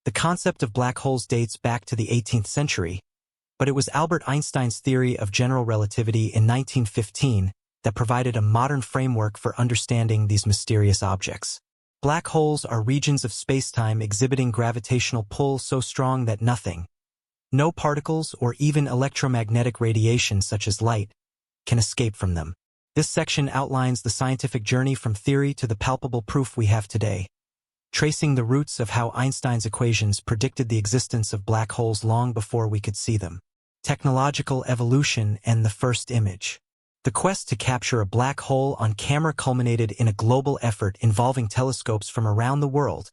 The concept of black holes dates back to the 18th century, but it was Albert Einstein's theory of general relativity in 1915 that provided a modern framework for understanding these mysterious objects. Black holes are regions of spacetime exhibiting gravitational pull so strong that nothing, no particles or even electromagnetic radiation such as light, can escape from them. This section outlines the scientific journey from theory to the palpable proof we have today, tracing the roots of how Einstein's equations predicted the existence of black holes long before we could see them. Technological evolution and the first image. The quest to capture a black hole on camera culminated in a global effort involving telescopes from around the world,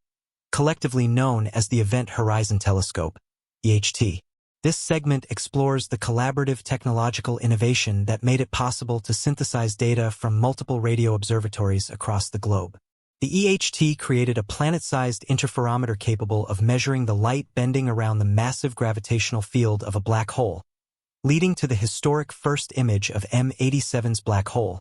collectively known as the Event Horizon Telescope, EHT. This segment explores the collaborative technological innovation that made it possible to synthesize data from multiple radio observatories across the globe. The EHT created a planet-sized interferometer capable of measuring the light bending around the massive gravitational field of a black hole, leading to the historic first image of M87's black hole,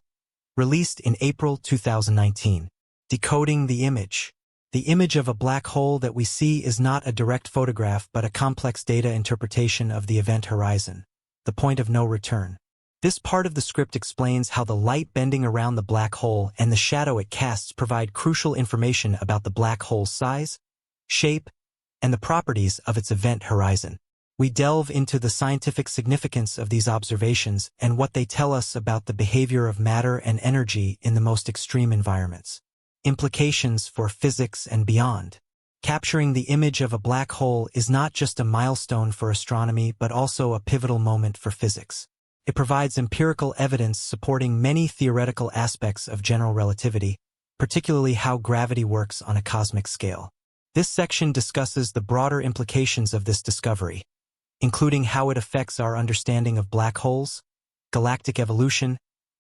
released in April 2019. Decoding the image. The image of a black hole that we see is not a direct photograph but a complex data interpretation of the event horizon, the point of no return. This part of the script explains how the light bending around the black hole and the shadow it casts provide crucial information about the black hole's size, shape, and the properties of its event horizon. We delve into the scientific significance of these observations and what they tell us about the behavior of matter and energy in the most extreme environments. Implications for physics and beyond. Capturing the image of a black hole is not just a milestone for astronomy but also a pivotal moment for physics. It provides empirical evidence supporting many theoretical aspects of general relativity, particularly how gravity works on a cosmic scale. This section discusses the broader implications of this discovery, including how it affects our understanding of black holes, galactic evolution,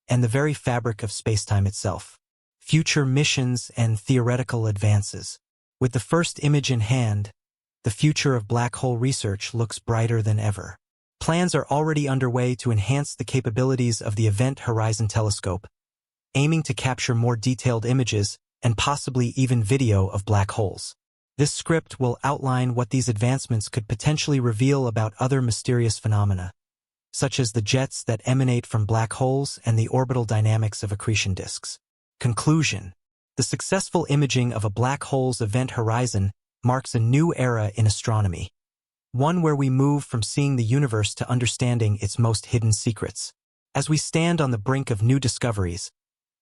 and the very fabric of spacetime itself. Future missions and theoretical advances. With the first image in hand, the future of black hole research looks brighter than ever. Plans are already underway to enhance the capabilities of the Event Horizon Telescope, aiming to capture more detailed images and possibly even video of black holes. This script will outline what these advancements could potentially reveal about other mysterious phenomena, such as the jets that emanate from black holes and the orbital dynamics of accretion disks. Conclusion. The successful imaging of a black hole's event horizon marks a new era in astronomy, one where we move from seeing the universe to understanding its most hidden secrets. As we stand on the brink of new discoveries,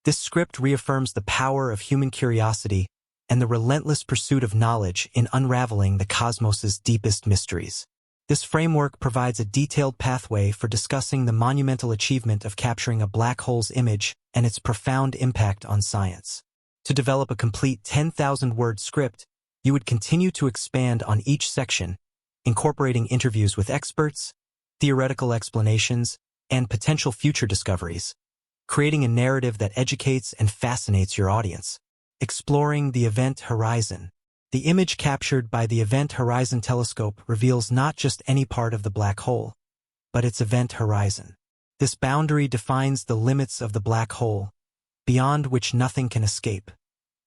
this script reaffirms the power of human curiosity and the relentless pursuit of knowledge in unraveling the cosmos's deepest mysteries. This framework provides a detailed pathway for discussing the monumental achievement of capturing a black hole's image and its profound impact on science. To develop a complete 10,000-word script, you would continue to expand on each section, incorporating interviews with experts, theoretical explanations, and potential future discoveries, creating a narrative that educates and fascinates your audience. Exploring the event horizon. The image captured by the Event Horizon Telescope reveals not just any part of the black hole, but its event horizon. This boundary defines the limits of the black hole, beyond which nothing can escape,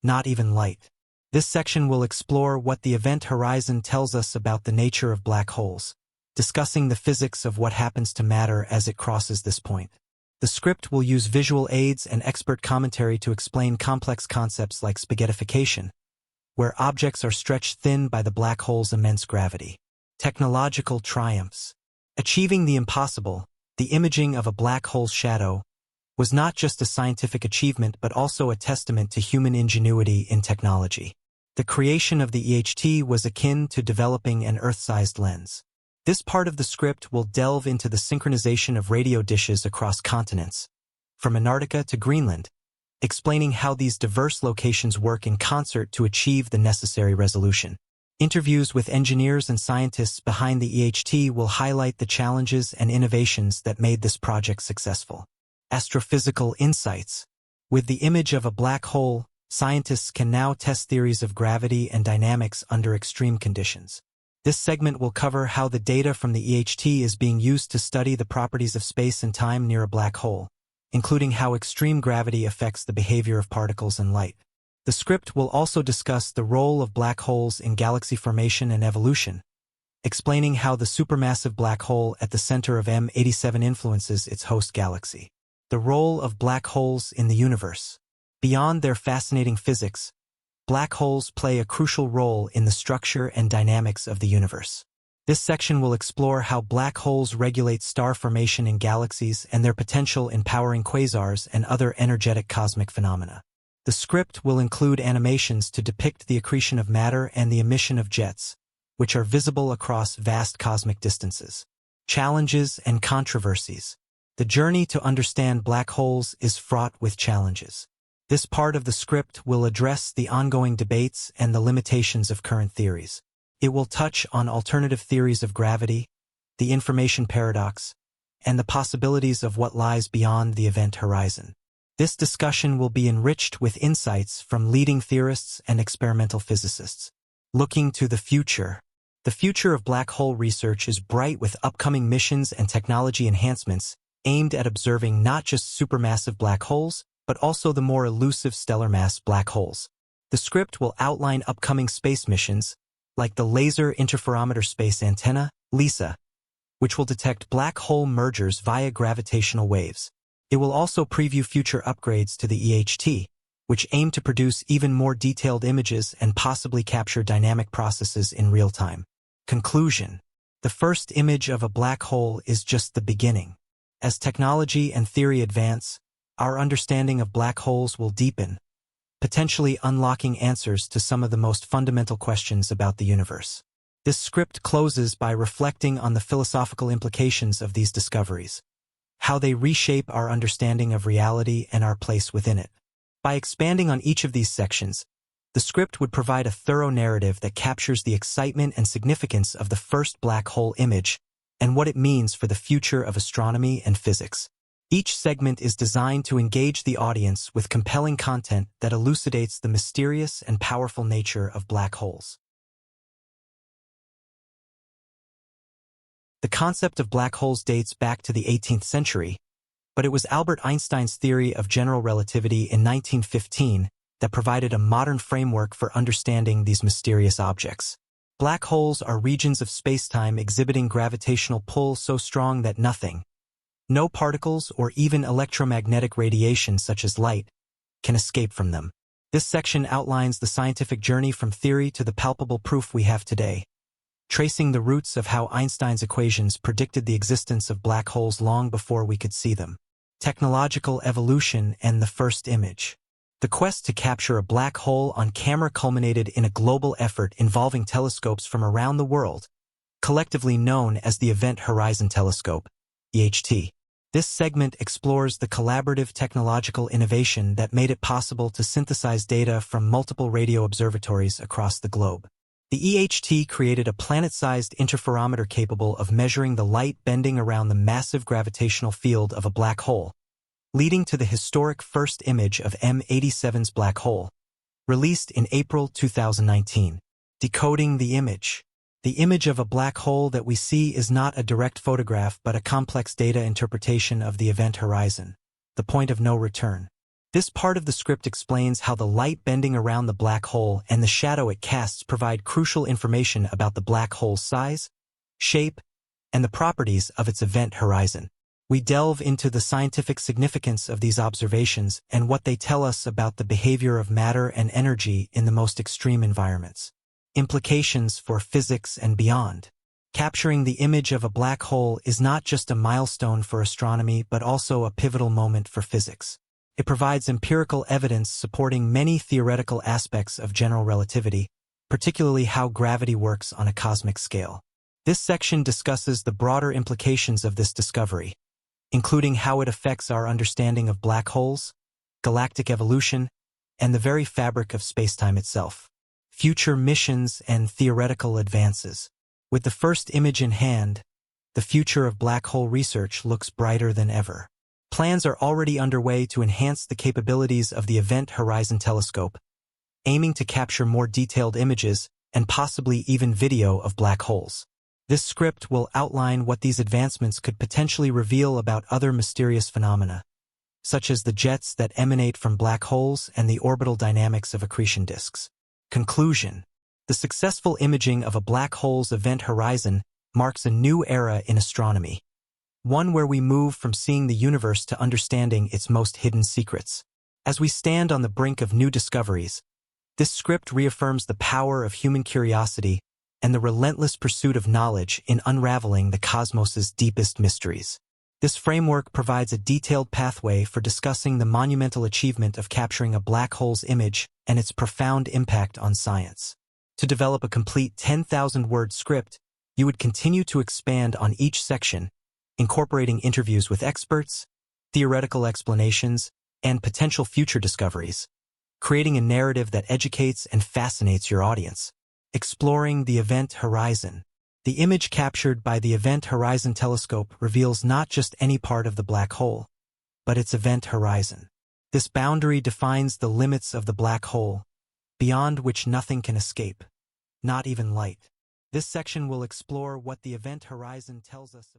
not even light. This section will explore what the event horizon tells us about the nature of black holes, discussing the physics of what happens to matter as it crosses this point. The script will use visual aids and expert commentary to explain complex concepts like spaghettification, where objects are stretched thin by the black hole's immense gravity. Technological triumphs. Achieving the impossible, the imaging of a black hole's shadow, was not just a scientific achievement but also a testament to human ingenuity in technology. The creation of the EHT was akin to developing an Earth-sized lens. This part of the script will delve into the synchronization of radio dishes across continents, from Antarctica to Greenland, explaining how these diverse locations work in concert to achieve the necessary resolution. Interviews with engineers and scientists behind the EHT will highlight the challenges and innovations that made this project successful. Astrophysical insights. With the image of a black hole, scientists can now test theories of gravity and dynamics under extreme conditions. This segment will cover how the data from the EHT is being used to study the properties of space and time near a black hole, including how extreme gravity affects the behavior of particles and light. The script will also discuss the role of black holes in galaxy formation and evolution, explaining how the supermassive black hole at the center of M87 influences its host galaxy. The role of black holes in the universe. Beyond their fascinating physics, black holes play a crucial role in the structure and dynamics of the universe. This section will explore how black holes regulate star formation in galaxies and their potential in powering quasars and other energetic cosmic phenomena. The script will include animations to depict the accretion of matter and the emission of jets, which are visible across vast cosmic distances. Challenges and controversies. The journey to understand black holes is fraught with challenges. This part of the script will address the ongoing debates and the limitations of current theories. It will touch on alternative theories of gravity, the information paradox, and the possibilities of what lies beyond the event horizon. This discussion will be enriched with insights from leading theorists and experimental physicists. Looking to the future. The future of black hole research is bright with upcoming missions and technology enhancements aimed at observing not just supermassive black holes, but also the more elusive stellar mass black holes. The script will outline upcoming space missions, like the Laser Interferometer Space Antenna, LISA, which will detect black hole mergers via gravitational waves. It will also preview future upgrades to the EHT, which aim to produce even more detailed images and possibly capture dynamic processes in real time. Conclusion. The first image of a black hole is just the beginning. As technology and theory advance, our understanding of black holes will deepen, potentially unlocking answers to some of the most fundamental questions about the universe. This script closes by reflecting on the philosophical implications of these discoveries, how they reshape our understanding of reality and our place within it. By expanding on each of these sections, the script would provide a thorough narrative that captures the excitement and significance of the first black hole image and what it means for the future of astronomy and physics. Each segment is designed to engage the audience with compelling content that elucidates the mysterious and powerful nature of black holes. The concept of black holes dates back to the 18th century, but it was Albert Einstein's theory of general relativity in 1915 that provided a modern framework for understanding these mysterious objects. Black holes are regions of spacetime exhibiting gravitational pull so strong that nothing, no particles or even electromagnetic radiation such as light, can escape from them. This section outlines the scientific journey from theory to the palpable proof we have today, tracing the roots of how Einstein's equations predicted the existence of black holes long before we could see them. Technological evolution and the first image. The quest to capture a black hole on camera culminated in a global effort involving telescopes from around the world, collectively known as the Event Horizon Telescope, EHT. This segment explores the collaborative technological innovation that made it possible to synthesize data from multiple radio observatories across the globe. The EHT created a planet-sized interferometer capable of measuring the light bending around the massive gravitational field of a black hole, leading to the historic first image of M87's black hole, released in April 2019. Decoding the image. The image of a black hole that we see is not a direct photograph but a complex data interpretation of the event horizon, the point of no return. This part of the script explains how the light bending around the black hole and the shadow it casts provide crucial information about the black hole's size, shape, and the properties of its event horizon. We delve into the scientific significance of these observations and what they tell us about the behavior of matter and energy in the most extreme environments. Implications for physics and beyond. Capturing the image of a black hole is not just a milestone for astronomy but also a pivotal moment for physics. It provides empirical evidence supporting many theoretical aspects of general relativity, particularly how gravity works on a cosmic scale. This section discusses the broader implications of this discovery, including how it affects our understanding of black holes, galactic evolution, and the very fabric of spacetime itself. Future missions and theoretical advances. With the first image in hand, the future of black hole research looks brighter than ever. Plans are already underway to enhance the capabilities of the Event Horizon Telescope, aiming to capture more detailed images and possibly even video of black holes. This script will outline what these advancements could potentially reveal about other mysterious phenomena, such as the jets that emanate from black holes and the orbital dynamics of accretion disks. Conclusion: the successful imaging of a black hole's event horizon marks a new era in astronomy, one where we move from seeing the universe to understanding its most hidden secrets. As we stand on the brink of new discoveries, this script reaffirms the power of human curiosity and the relentless pursuit of knowledge in unraveling the cosmos's deepest mysteries. This framework provides a detailed pathway for discussing the monumental achievement of capturing a black hole's image and its profound impact on science. To develop a complete 10,000-word script, you would continue to expand on each section, incorporating interviews with experts, theoretical explanations, and potential future discoveries, creating a narrative that educates and fascinates your audience. Exploring the event horizon. The image captured by the Event Horizon Telescope reveals not just any part of the black hole, but its event horizon. This boundary defines the limits of the black hole, beyond which nothing can escape, not even light. This section will explore what the event horizon tells us about